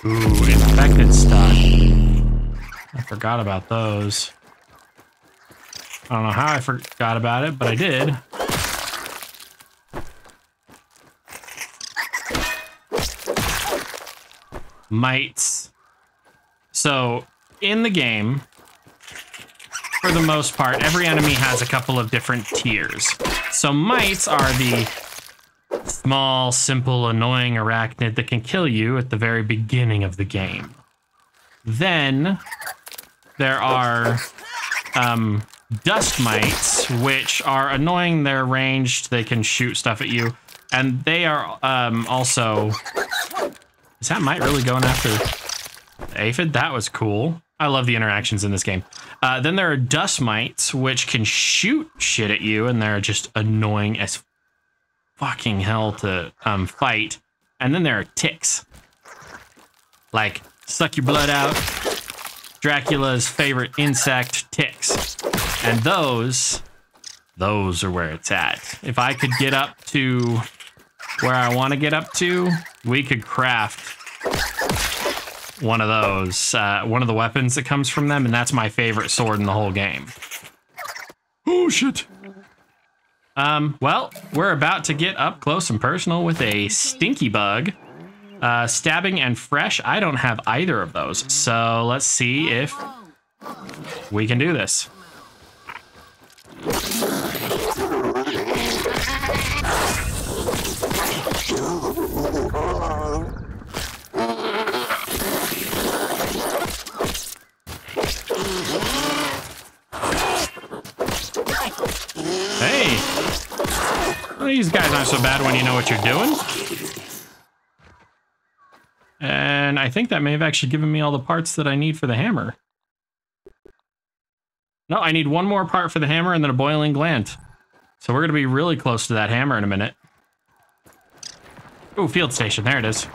Ooh, infected stuff. I forgot about those. I don't know how I forgot about it, but I did. Mites. So, in the game, for the most part, every enemy has a couple of different tiers. So mites are the small, simple, annoying arachnid that can kill you at the very beginning of the game. Then there are dust mites, which are annoying. They're ranged. They can shoot stuff at you. And they are also... Is that mite really going after the aphid? That was cool. I love the interactions in this game. Then there are dust mites, which can shoot shit at you, and they're just annoying as fucking hell to fight. And then there are ticks. Like, suck your blood out. Dracula's favorite insect, ticks. And those are where it's at. If I could get up to where I want to get up to, we could craft one of those, one of the weapons that comes from them, and that's my favorite sword in the whole game. Oh, shit. Well, we're about to get up close and personal with a stinky bug. Stabbing and fresh, I don't have either of those, so let's see if we can do this. Hey! Well, these guys aren't so bad when you know what you're doing. And I think that may have actually given me all the parts that I need for the hammer. No, I need one more part for the hammer and then a boiling gland. So we're going to be really close to that hammer in a minute. Ooh, field station. There it is.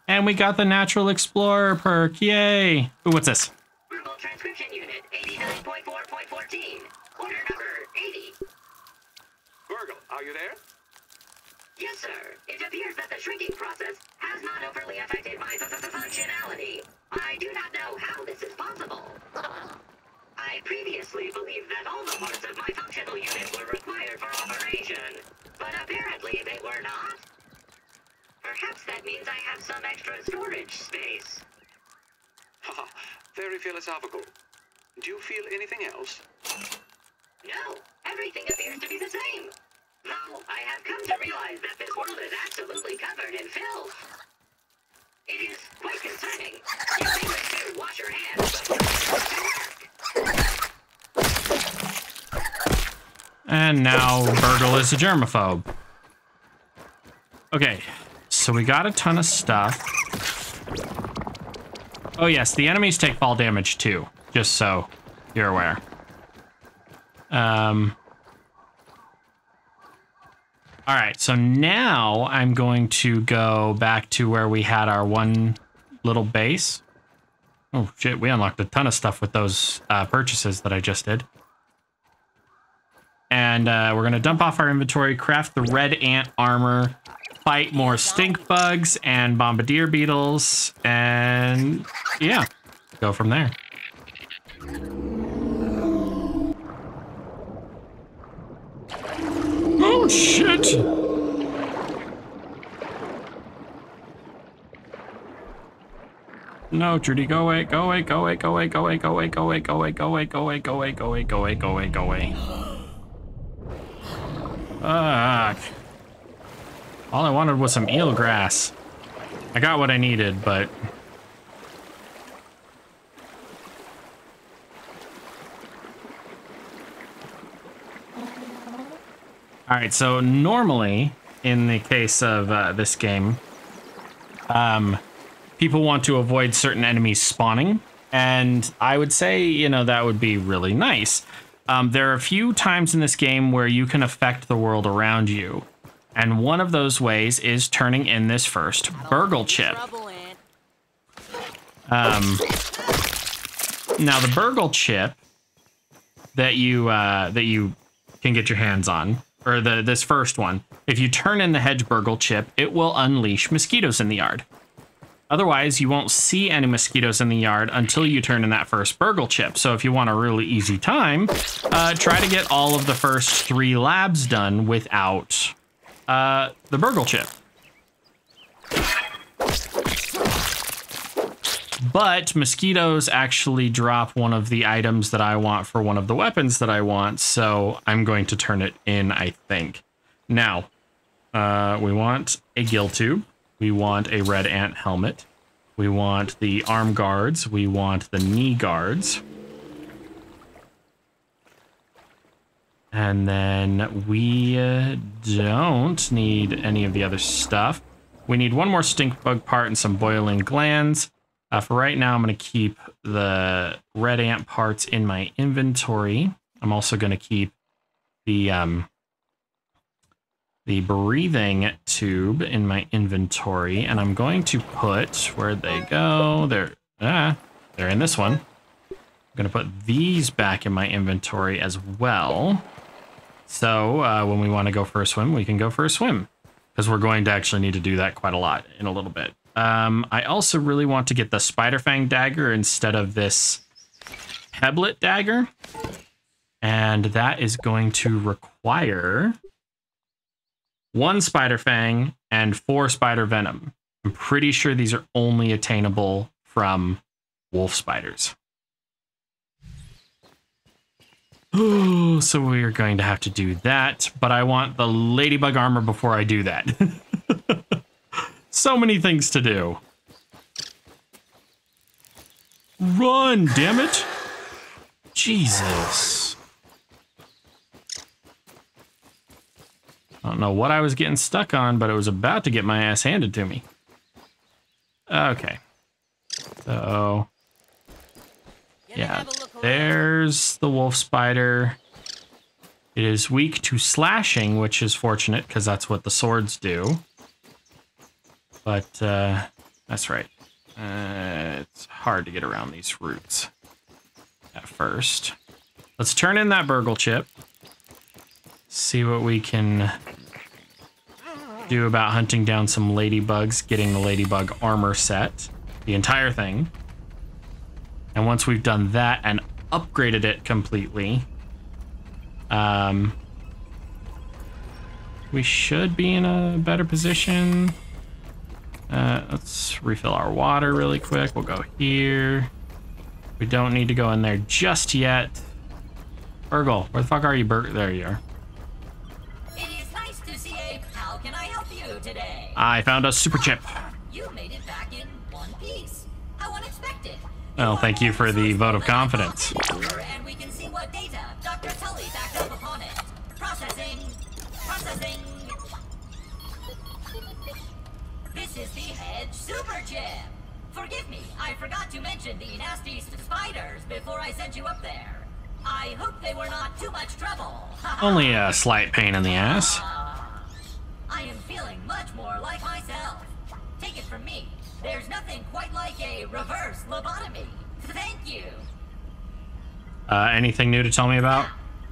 And we got the Natural Explorer perk. Yay! Ooh, what's this? Verbal transcription unit 89.4.14. Order number 80. Virgil, are you there? Yes, sir. It appears that the shrinking process has not overly affected my functionality. I do not know how this is possible. I previously believed that all the parts of my functional unit were required for operation, but apparently they were not. Perhaps that means I have some extra storage space. Haha, very philosophical. Do you feel anything else? No, everything appears to be the same. Though I have come to realize that this world is absolutely covered in filth. It is quite concerning. You may wish to wash your hands, but And now Burgle is a germaphobe. Okay, so we got a ton of stuff. Oh yes, the enemies take fall damage too, just so you're aware. All right, so now I'm going to go back to where we had our one little base. Oh shit, we unlocked a ton of stuff with those purchases that I just did. And we're gonna dump off our inventory, craft the red ant armor, fight more stink bugs and bombardier beetles, and yeah, go from there. Oh shit! No, Trudy, go away, go away, go away, go away, go away, go away, go away, go away, go away, go away, go away, go away, go away, go away, go away. Fuck. All I wanted was some eel grass. I got what I needed, but... Alright, so normally, in the case of this game, people want to avoid certain enemies spawning, and I would say, you know, that would be really nice. There are a few times in this game where you can affect the world around you, and one of those ways is turning in this first Burgle chip. Now, the Burgle chip that you can get your hands on, or this first one, If you turn in the hedge burgle chip, it will unleash mosquitoes in the yard. Otherwise, you won't see any mosquitoes in the yard until you turn in that first burgle chip. So if you want a really easy time, try to get all of the first 3 labs done without the burgle chip. But mosquitoes actually drop one of the items that I want for one of the weapons that I want, so I'm going to turn it in, I think. Now, we want a gill tube. We want a red ant helmet. We want the arm guards. We want the knee guards. And then we don't need any of the other stuff. We need one more stink bug part and some boiling glands. For right now, I'm going to keep the red ant parts in my inventory. I'm also going to keep the breathing tube in my inventory, and I'm going to put, where'd they go? They're in this one. I'm going to put these back in my inventory as well. So when we want to go for a swim, we can go for a swim, because we're going to actually need to do that quite a lot in a little bit. I also really want to get the spider fang dagger instead of this pebblet dagger. And that is going to require 1 spider fang and 4 spider venom. I'm pretty sure these are only attainable from wolf spiders. Oh, so we are going to have to do that, but I want the ladybug armor before I do that. So many things to do. Run, damn it. Jesus. I don't know what I was getting stuck on, but it was about to get my ass handed to me. Okay. So, yeah, there's the wolf spider. It is weak to slashing, which is fortunate because that's what the swords do. But that's right. It's hard to get around these roots at first. Let's turn in that burgle chip. See what we can do about hunting down some ladybugs, getting the ladybug armor set, the entire thing. And once we've done that and upgraded it completely, we should be in a better position. Let's refill our water really quick. We'll go here. We don't need to go in there just yet. Burgle, where the fuck are you, There you are. It is nice to see Abe. How can I help you today? I found a super chip. You made it back in one piece. How unexpected. Well, thank you for the vote of confidence. And we can see what data Dr. Tully backed up upon it. Processing. Processing. This is the hedge super chip. Forgive me, I forgot to mention the nasty spiders before I sent you up there. I hope they were not too much trouble. Only a slight pain in the ass. I am feeling much more like myself. Take it from me, there's nothing quite like a reverse lobotomy. Thank you. Anything new to tell me about?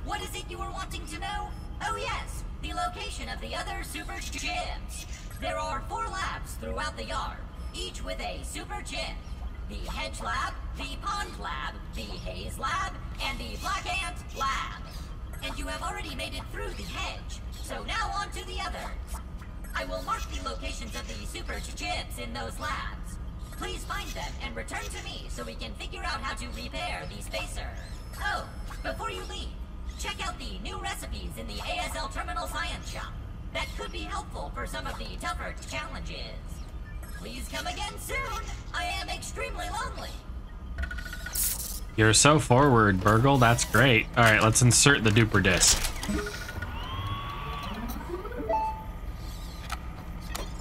What is it you were wanting to know? Oh yes, the location of the other super chips. There are 4 labs throughout the yard, each with a super chip. The hedge lab, the pond lab, the haze lab, and the black ant lab. And you have already made it through the hedge, so now on to the others. I will mark the locations of the super chips in those labs. Please find them and return to me so we can figure out how to repair the spacer. Oh, before you leave, check out the new recipes in the ASL Terminal Science Shop. That could be helpful for some of the tougher challenges. Please come again soon. I am extremely lonely. You're so forward, Burgle. That's great. All right, let's insert the duper disc.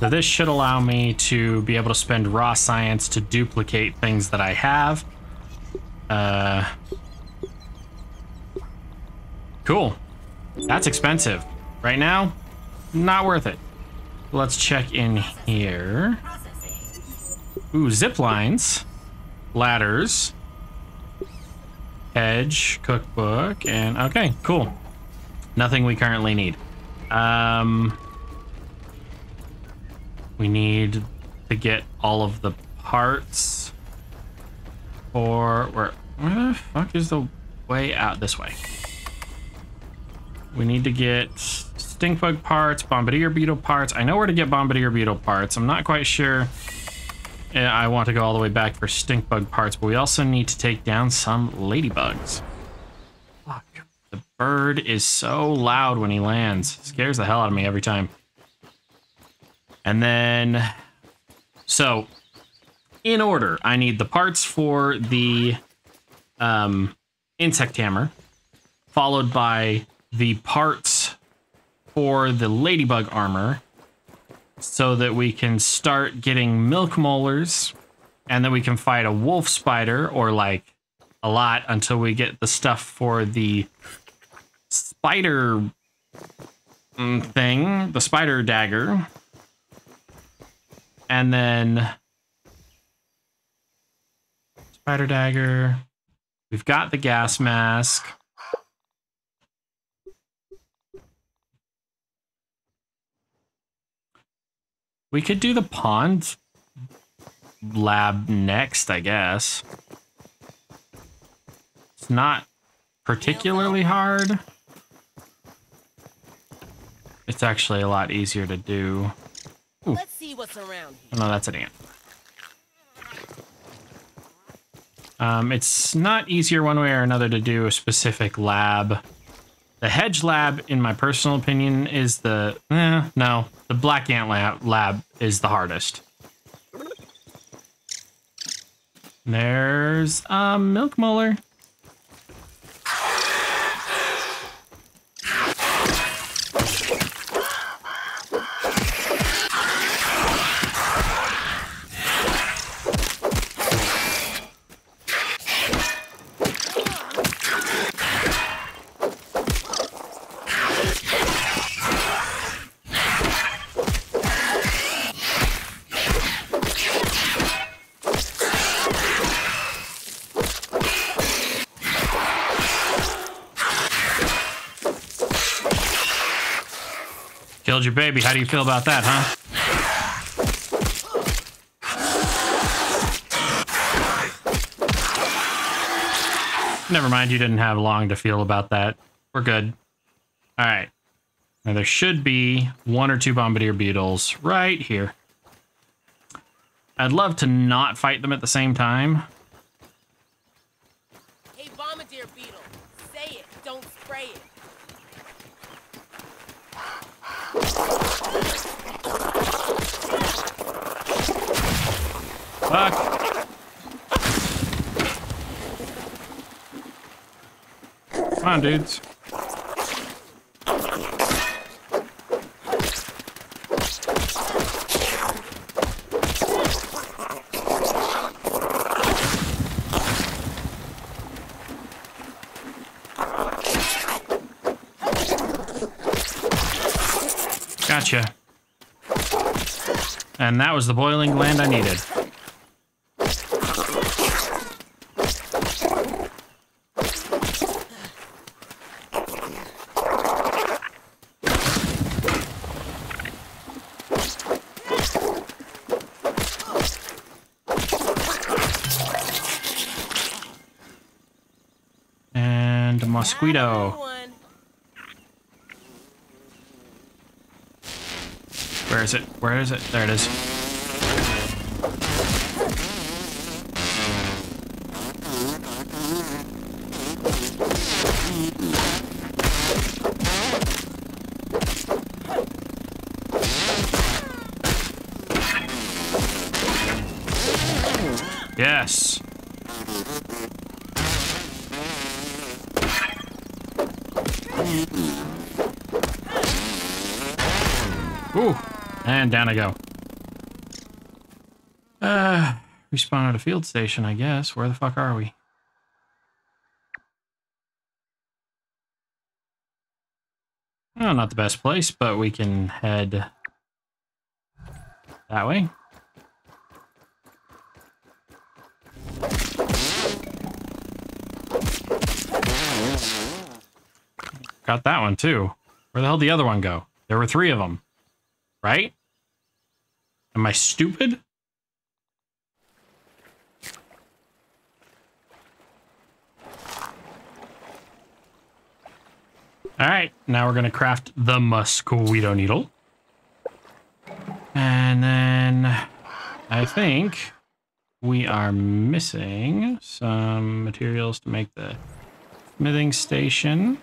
So this should allow me to be able to spend raw science to duplicate things that I have. Cool. That's expensive. Right now, not worth it. Let's check in here. Ooh, zip lines, ladders, hedge, cookbook, and okay, cool. Nothing we currently need. We need to get all of the parts for where the fuck is the way out? This way. We need to get stink bug parts, bombardier beetle parts. I know where to get bombardier beetle parts. I'm not quite sure I want to go all the way back for stink bug parts, but we also need to take down some ladybugs. Fuck. The bird is so loud when he lands. Scares the hell out of me every time. And then, so in order, I need the parts for the insect hammer, followed by the parts for the ladybug armor, so that we can start getting milk molars, and then we can fight a wolf spider, or like a lot, until we get the stuff for the spider thing, the spider dagger. And then spider dagger. We've got the gas mask. We could do the pond lab next, I guess. It's not particularly hard. It's actually a lot easier to do. Ooh. Let's see what's around here. Oh, no, that's an ant. It's not easier one way or another to do a specific lab. The hedge lab, in my personal opinion, is the... no. The black ant lab is the hardest. There's a milk molar. Killed your baby. How do you feel about that, huh? Never mind, you didn't have long to feel about that. We're good. All right. Now there should be 1 or 2 bombardier beetles right here. I'd love to not fight them at the same time. Hey, bombardier beetle, say it, don't spray it. Fuck. Come on, dudes. Gotcha. And that was the boiling gland I needed. And a mosquito. Where is it? Where is it? There it is. Yes. Ooh. And down I go. Respawn at a field station, I guess. Where the fuck are we? Oh, not the best place, but we can head that way. Got that one too. Where the hell did the other one go? There were 3 of them. Right? Am I stupid? All right, now we're gonna craft the mosquito needle. And then I think we are missing some materials to make the smithing station.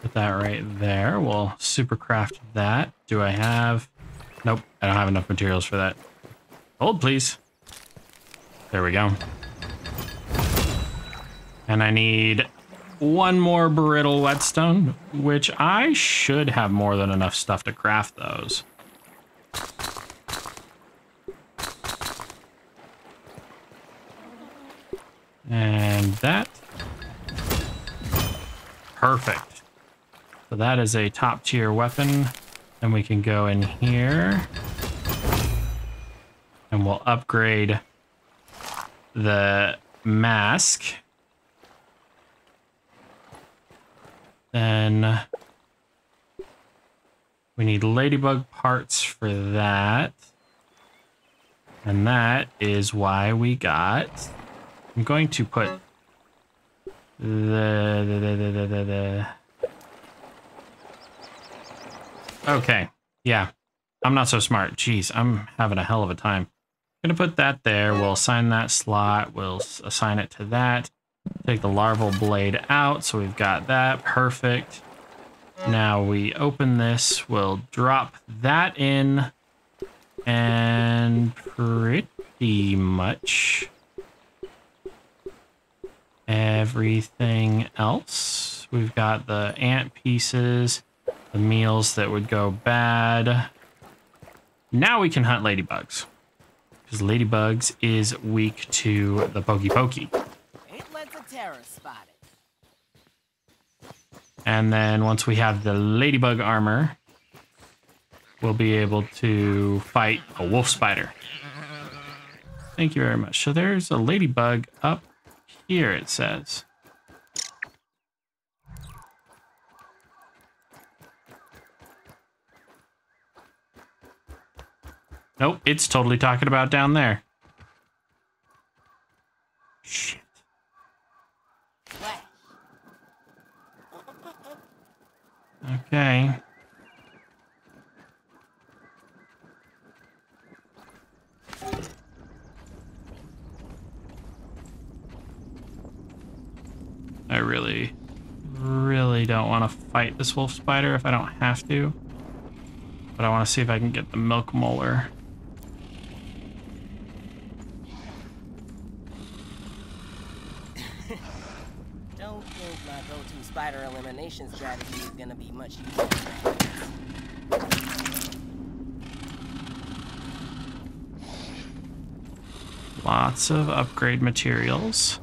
Put that right there. We'll supercraft that. Do I have... Nope, I don't have enough materials for that. Hold, please. There we go. And I need one more brittle whetstone, which I should have more than enough stuff to craft those. And that. Perfect. So that is a top tier weapon. And we can go in here. And we'll upgrade the mask. Then we need ladybug parts for that. And that is why we got... I'm going to put the Okay, yeah. I'm not so smart. Jeez, I'm having a hell of a time. I'm gonna put that there. We'll assign that slot. We'll assign it to that. Take the larval blade out, so we've got that. Perfect. Now we open this. We'll drop that in. And pretty much everything else. We've got the ant pieces, the meals that would go bad. Now we can hunt ladybugs, because ladybugs is weak to the pokey pokey. Ain't let the terror spot it. And then once we have the ladybug armor, we'll be able to fight a wolf spider. Thank you very much. So there's a ladybug up here, it says. Nope, it's totally talking about down there. Shit. Okay. I really don't want to fight this wolf spider if I don't have to. But I want to see if I can get the milk molar. Don't think my go-to spider elimination strategy is gonna be much use. Lots of upgrade materials.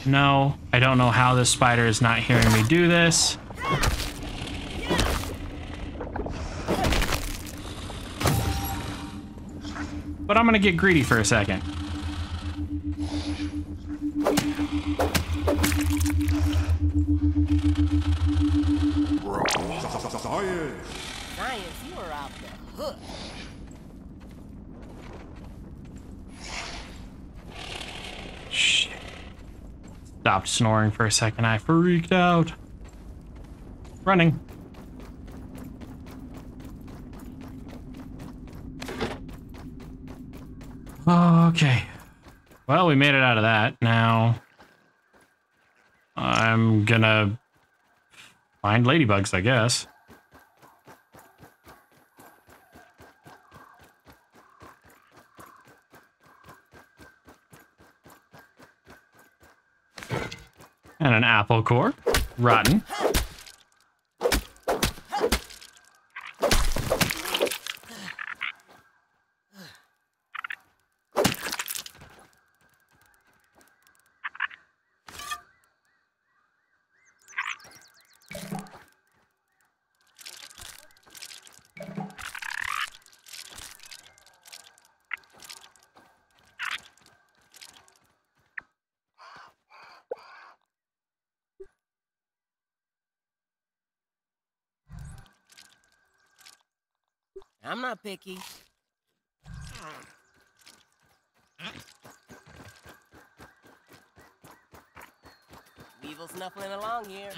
No, I don't know how this spider is not hearing me do this. But I'm gonna get greedy for a second. Science, you are out the hook. Shit. Stopped snoring for a second. I freaked out. Running. Okay. Well, we made it out of that. Now I'm gonna find ladybugs, I guess. And an apple core. Rotten. I'm not picky. Weevil snuffling along here.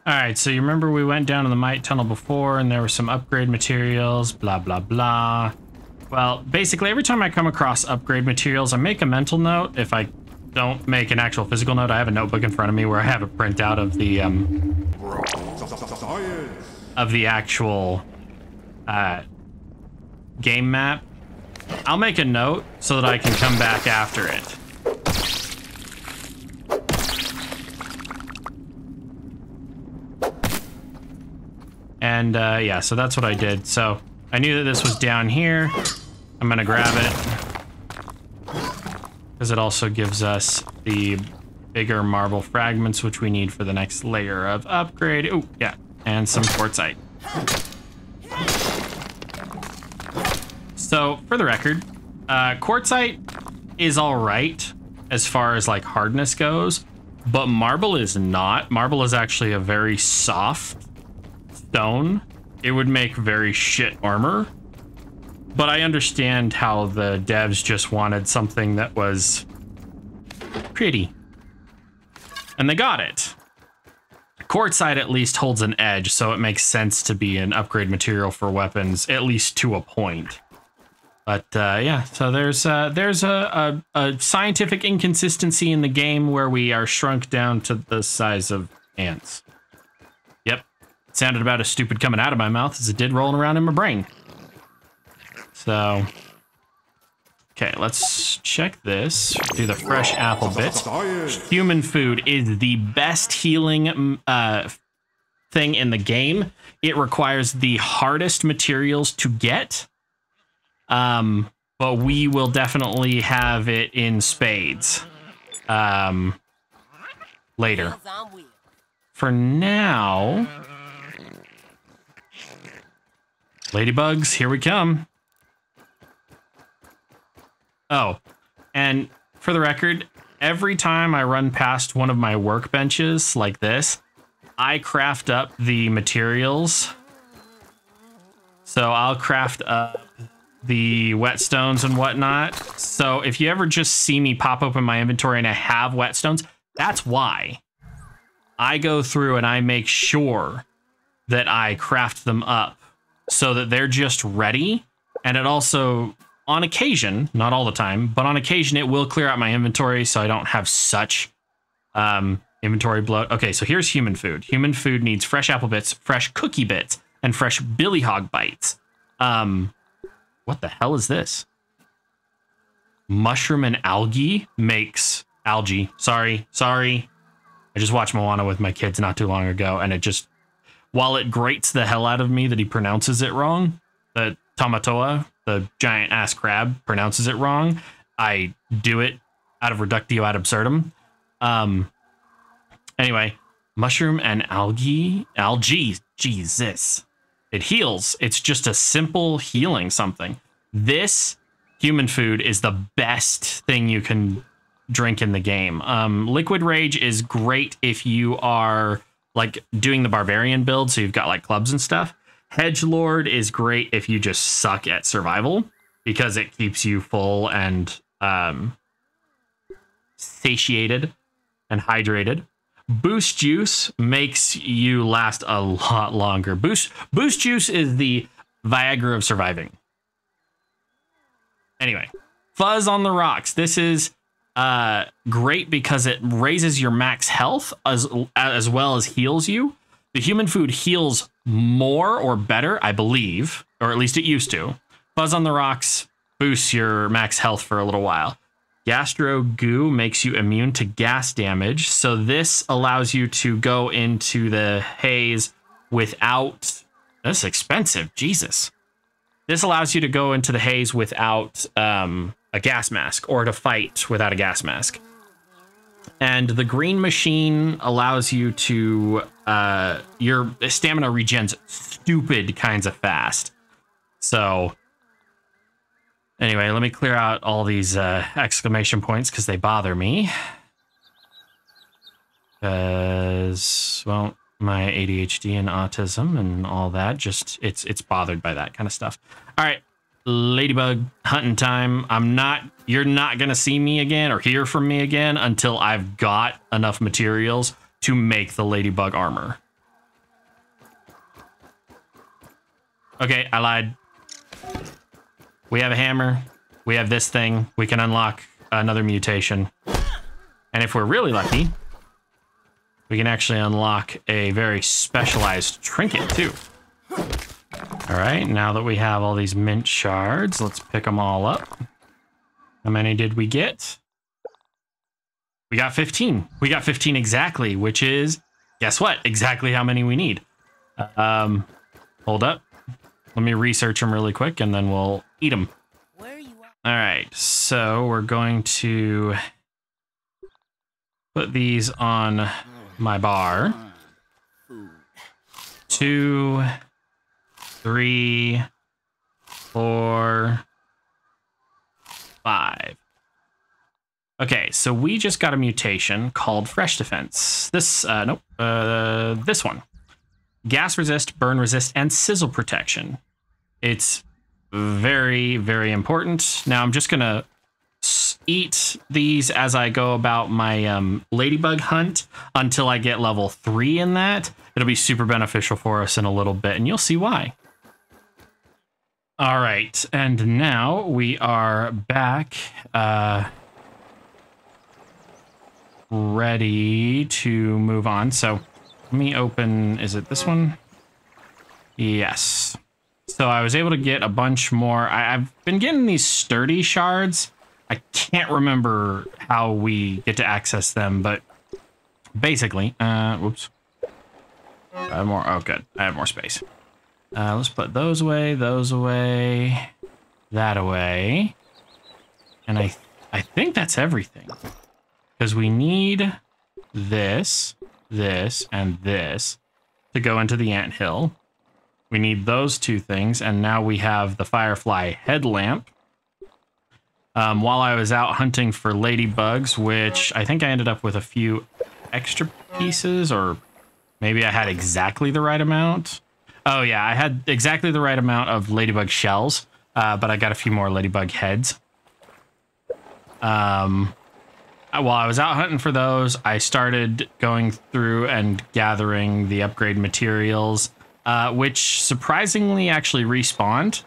All right, so you remember we went down in the mite tunnel before and there were some upgrade materials, blah, blah, blah. Well, basically every time I come across upgrade materials, I make a mental note. If I don't make an actual physical note, I have a notebook in front of me where I have a printout of the actual game map. I'll make a note so that I can come back after it. And yeah, so that's what I did. So I knew that this was down here. I'm gonna grab it because it also gives us the bigger marble fragments, which we need for the next layer of upgrade. Oh, yeah, and some quartzite. So for the record, quartzite is all right as far as like hardness goes, but marble is not. Marble is actually a very soft stone. It would make very shit armor, but I understand how the devs just wanted something that was pretty, and they got it. Quartzite at least holds an edge, so it makes sense to be an upgrade material for weapons, at least to a point. But yeah, so there's a scientific inconsistency in the game where we are shrunk down to the size of ants. Yep. Sounded about as stupid coming out of my mouth as it did rolling around in my brain. So, okay, let's check this. Do the fresh apple bits. Human food is the best healing thing in the game. It requires the hardest materials to get, but we will definitely have it in spades later. For now... Ladybugs, here we come. Oh, and for the record, every time I run past one of my workbenches like this, I craft up the materials. So I'll craft up the whetstones and whatnot. So if you ever just see me pop open my inventory and I have whetstones, that's why. I go through and I make sure that I craft them up so that they're just ready. And it also, on occasion, not all the time, but on occasion, it will clear out my inventory so I don't have such inventory bloat. Okay, so here's human food. Human food needs fresh apple bits, fresh cookie bits, and fresh billy hog bites. What the hell is this? Mushroom and algae makes algae. Sorry. I just watched Moana with my kids not too long ago, and it just, while it grates the hell out of me that he pronounces it wrong, that Tamatoa, the giant ass crab, pronounces it wrong, I do it out of reductio ad absurdum. Anyway, mushroom and algae, Jesus. It heals. It's just a simple healing something. This human food is the best thing you can drink in the game. Liquid Rage is great if you are like doing the barbarian build, so you've got like clubs and stuff. Hedgelord is great if you just suck at survival because it keeps you full and satiated and hydrated. Boost Juice makes you last a lot longer. Boost Juice is the Viagra of surviving. Anyway, Fuzz on the Rocks. This is great because it raises your max health as well as heals you. The human food heals more or better, I believe, or at least it used to. Fuzz on the Rocks boosts your max health for a little while. Gastro Goo makes you immune to gas damage, so this allows you to go into the haze without... That's expensive, Jesus. This allows you to go into the haze without a gas mask, or to fight without a gas mask. And the green machine allows you to... your stamina regens stupid kinds of fast. So... Anyway, let me clear out all these exclamation points because they bother me. Because, well, my ADHD and autism and all that, just it's bothered by that kind of stuff. All right, ladybug hunting time. You're not gonna see me again or hear from me again until I've got enough materials to make the ladybug armor. Okay, I lied. We have a hammer. We have this thing. We can unlock another mutation. And if we're really lucky, we can actually unlock a very specialized trinket too. All right, now that we have all these mint shards, let's pick them all up. How many did we get? We got 15. We got 15 exactly, which is, guess what? Exactly how many we need. Hold up. Let me research them really quick and then we'll eat them. Where are you at? All right, so we're going to put these on my bar. 2, 3, 4, 5. Okay, so we just got a mutation called Fresh Defense. This, this one. Gas resist, burn resist, and sizzle protection. It's very, very important. Now I'm just gonna eat these as I go about my ladybug hunt until I get level 3 in that. It'll be super beneficial for us in a little bit, and you'll see why. All right, and now we are back, ready to move on. So let me open, is it this one? Yes. So I was able to get a bunch more. I've been getting these sturdy shards. I can't remember how we get to access them, but basically, whoops. I have more, oh good, I have more space. Let's put those away, that away. And I think that's everything. Because we need this, and this to go into the anthill. We need those two things, and now we have the firefly headlamp. While I was out hunting for ladybugs, which I think I ended up with a few extra pieces, or maybe I had exactly the right amount. Oh yeah, I had exactly the right amount of ladybug shells, but I got a few more ladybug heads. While I was out hunting for those, I started going through and gathering the upgrade materials, which surprisingly actually respawned.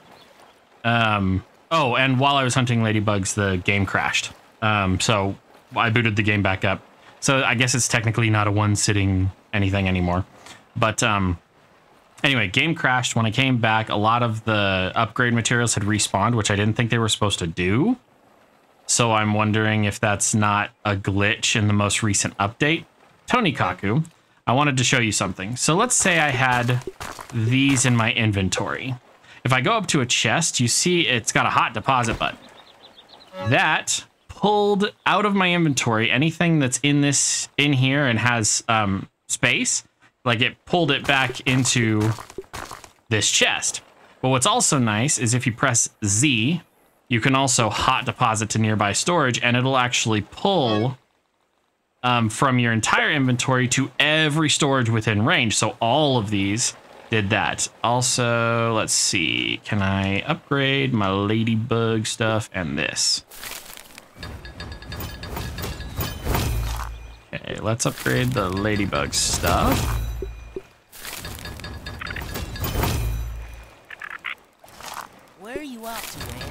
Oh, and while I was hunting ladybugs, the game crashed. So I booted the game back up. So I guess it's technically not a one-sitting anything anymore. But anyway, game crashed. When I came back, a lot of the upgrade materials had respawned, which I didn't think they were supposed to do. So I'm wondering if that's not a glitch in the most recent update. Tony Kaku, I wanted to show you something. So let's say I had these in my inventory. If I go up to a chest, you see it's got a hot deposit button. That pulled out of my inventory anything that's in here and has space. Like it pulled it back into this chest. But what's also nice is if you press Z, you can also hot deposit to nearby storage, and it'll actually pull from your entire inventory to every storage within range. So all of these did that. Also, let's see. Can I upgrade my ladybug stuff and this? Okay, let's upgrade the ladybug stuff. Where are you off to, man?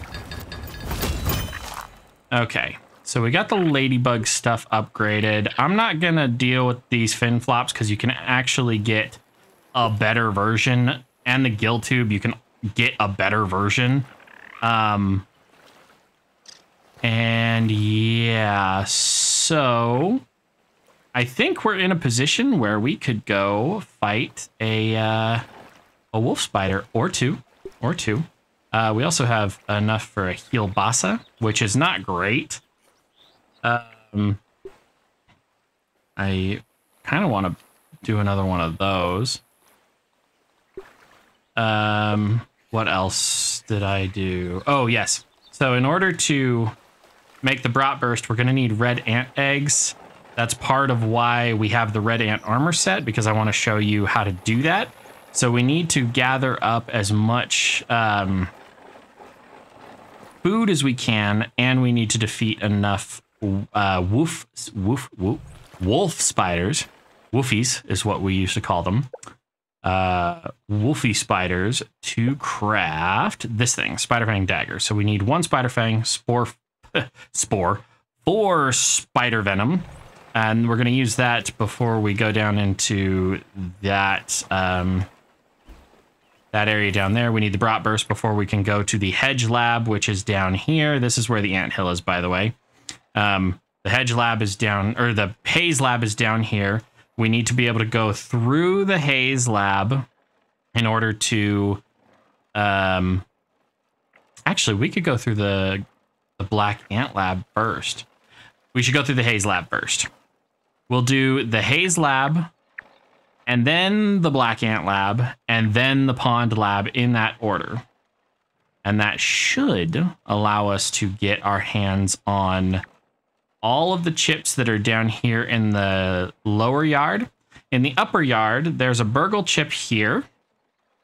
Okay, So we got the ladybug stuff upgraded. I'm not going to deal with these fin flops because you can actually get a better version. And the gill tube, you can get a better version. And yeah, so I think we're in a position where we could go fight a wolf spider or two. We also have enough for a heal bassa, which is not great. I kind of want to do another one of those. What else did I do? Oh, yes. So in order to make the bratwurst, we're going to need red ant eggs. That's part of why we have the red ant armor set, because I want to show you how to do that. So we need to gather up as much food as we can, and we need to defeat enough wolf spiders. Wolfies is what we used to call them. Wolfie spiders to craft this thing, spider fang dagger. So we need 1 spider fang, 4 spider venom, and we're going to use that before we go down into that that area down there. We need the bratwurst before we can go to the hedge lab, which is down here. This is where the anthill is, by the way. The hedge lab is down, or the haze lab is down here. We need to be able to go through the haze lab in order to... actually, we could go through the black ant lab first. We should go through the haze lab first. We'll do the haze lab, and then the black ant lab, and then the pond lab in that order. And that should allow us to get our hands on all of the chips that are down here in the lower yard. In the upper yard, there's a burgle chip here.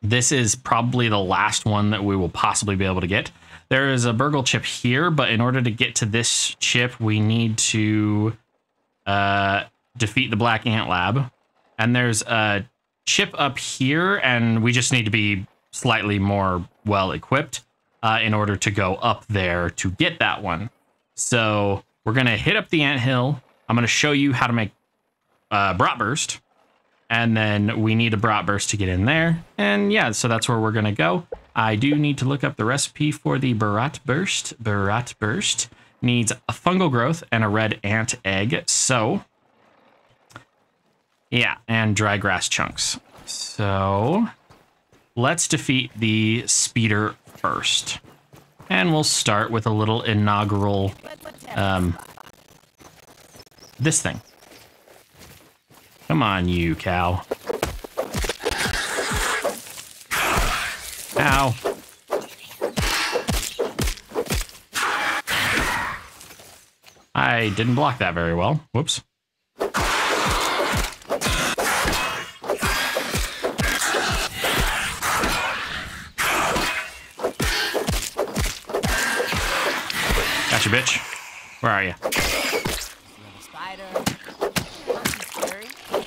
This is probably the last one that we will possibly be able to get. There is a burgle chip here, but in order to get to this chip, we need to defeat the black ant lab. And there's a chip up here, and we just need to be slightly more well-equipped in order to go up there to get that one. So we're going to hit up the anthill. I'm going to show you how to make bratwurst. And then we need a bratwurst to get in there. And yeah, so that's where we're going to go. I do need to look up the recipe for the bratwurst. Bratwurst needs a fungal growth and a red ant egg. So yeah, and dry grass chunks. So let's defeat the speeder first. And we'll start with a little inaugural, this thing. Come on, you cow. Ow. I didn't block that very well. Whoops. Gotcha, bitch. Where are you?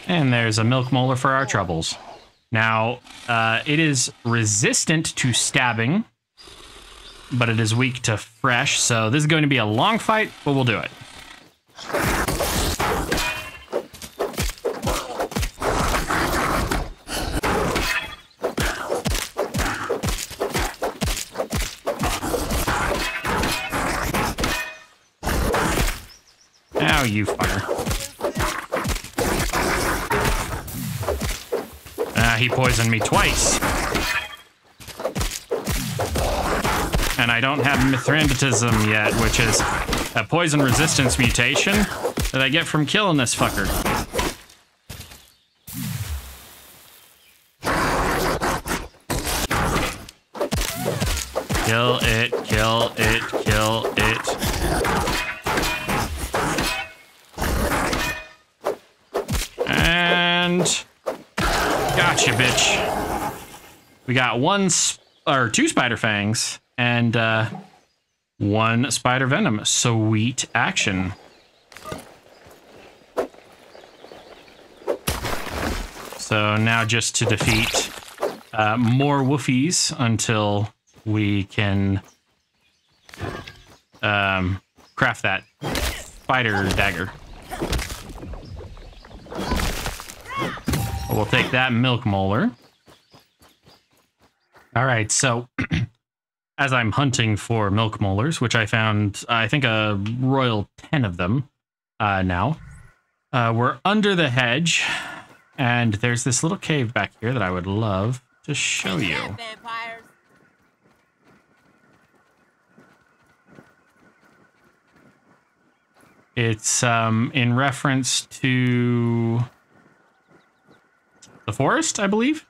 And there's a milk molar for our troubles. Now, it is resistant to stabbing, but it is weak to fresh. So this is going to be a long fight, but we'll do it. Ow, you fucker. He poisoned me twice. And I don't have mithrandatism yet, which is a poison resistance mutation that I get from killing this fucker. Kill it, kill it, kill it. And gotcha, bitch. We got 2 spider fangs and 1 spider venom. Sweet action. So now just to defeat more woofies until we can craft craft that spider dagger. We'll take that milk molar. All right, so as I'm hunting for milk molars, which I found, I think, a royal 10 of them now. We're under the hedge, and there's this little cave back here that I would love to show you. Vampires. It's in reference to the forest, I believe.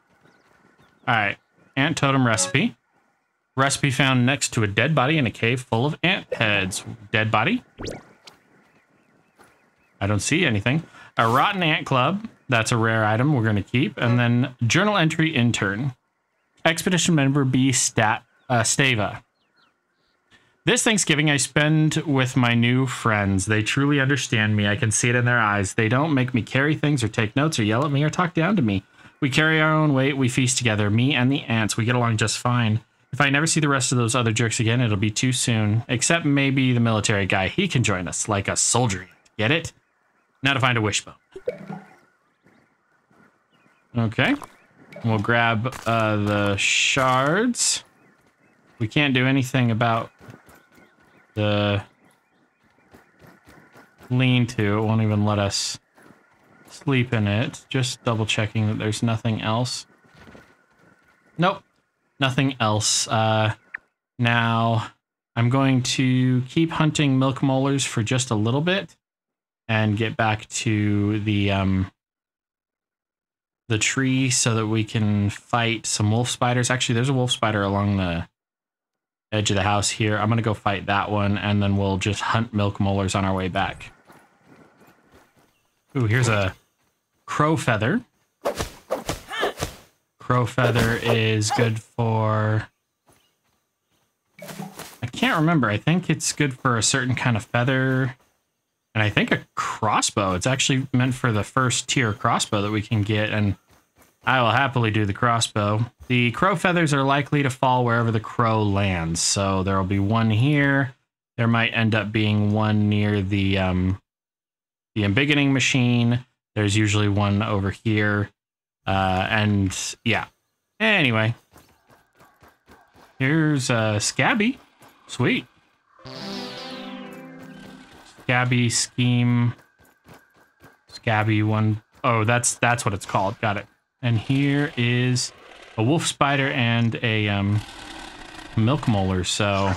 All right, ant totem recipe. Recipe found next to a dead body in a cave full of ant heads. Dead body? I don't see anything. A rotten ant club. That's a rare item we're going to keep. And then journal entry intern. Expedition member B Stava. This Thanksgiving I spend with my new friends. They truly understand me. I can see it in their eyes. They don't make me carry things or take notes or yell at me or talk down to me. We carry our own weight. We feast together. Me and the ants. We get along just fine. If I never see the rest of those other jerks again, it'll be too soon. Except maybe the military guy. He can join us like a soldier ant. Get it? Now to find a wishbone. Okay. We'll grab the shards. We can't do anything about the lean-to. It won't even let us sleep in it. Just double checking that there's nothing else. Nope. Nothing else. Now, I'm going to keep hunting milk molars for just a little bit and get back to the tree so that we can fight some wolf spiders. Actually, there's a wolf spider along the edge of the house here. I'm going to go fight that one, and then we'll just hunt milk molars on our way back. Ooh, here's a crow feather. Crow feather is good for... I can't remember. I think it's good for a certain kind of feather. And I think a crossbow. It's actually meant for the first tier crossbow that we can get, and I will happily do the crossbow. The crow feathers are likely to fall wherever the crow lands. So there will be one here. There might end up being one near the embiggening machine. There's usually one over here. And yeah. Anyway. Here's Scabby. Sweet. Scabby scheme. Scabby one. Oh, that's what it's called. Got it. And here is a wolf spider and a milk molar. So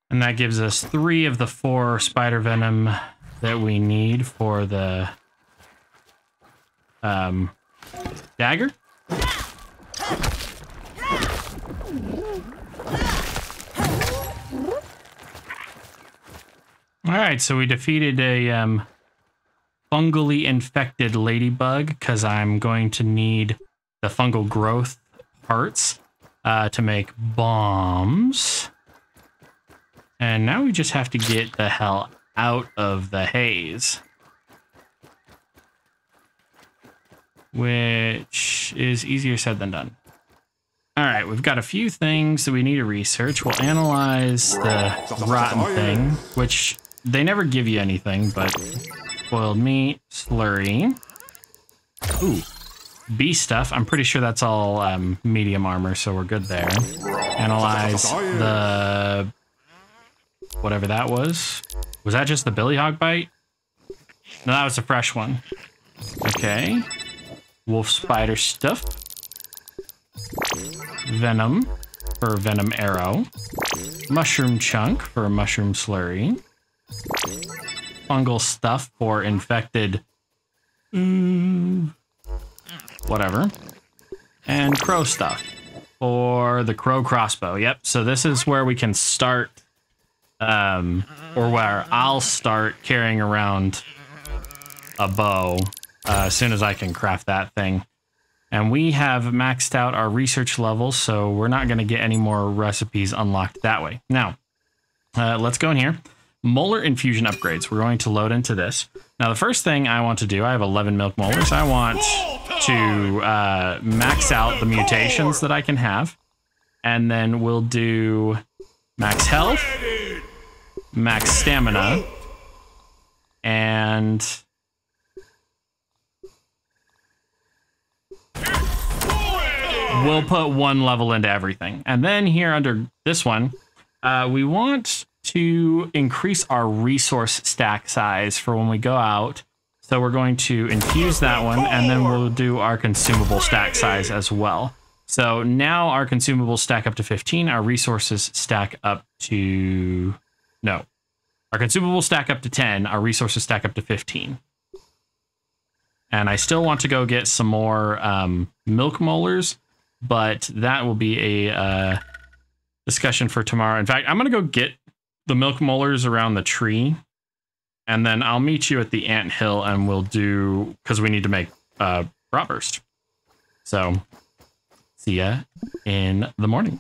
and that gives us 3 of the 4 spider venom that we need for the dagger. All right, so we defeated a fungally infected ladybug because I'm going to need the fungal growth parts to make bombs. And now we just have to get the hell out of the haze. Which is easier said than done. All right, we've got a few things that we need to research. We'll analyze the rotten thing, which they never give you anything, but boiled meat, slurry. Ooh, bee stuff. I'm pretty sure that's all medium armor, so we're good there. Analyze the... whatever that was. Was that just the billy hog bite? No, that was a fresh one. Okay. Wolf spider stuff. Venom for venom arrow. mushroom chunk for a mushroom slurry. Fungal stuff for infected... whatever. And crow stuff for the crow crossbow. Yep, so this is where we can start, or where I'll start carrying around a bow as soon as I can craft that thing. And we have maxed out our research levels, so we're not going to get any more recipes unlocked that way. Now, let's go in here. Molar infusion upgrades. We're going to load into this. Now, the first thing I want to do, I have 11 milk molars. I want to max out the mutations that I can have. And then we'll do max health, max stamina, and... we'll put one level into everything. And then here under this one, we want to increase our resource stack size for when we go out. So we're going to infuse that one, and then we'll do our consumable stack size as well. So now our consumables stack up to 15. Our resources stack up to... no. Our consumables stack up to 10. Our resources stack up to 15. And I still want to go get some more milk molars, but that will be a discussion for tomorrow. In fact, I'm going to go get the milk molars around the tree, and then I'll meet you at the anthill, and we'll do, because we need to make bratwurst. So, see ya in the morning.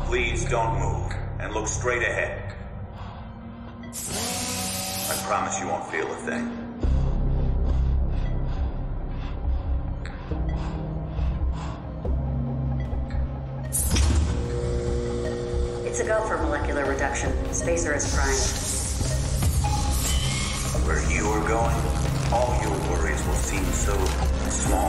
Please don't move, and look straight ahead. I promise you won't feel a thing. It's a go for molecular reduction. Spacer is primed. Where you are going, all your worries will seem so small.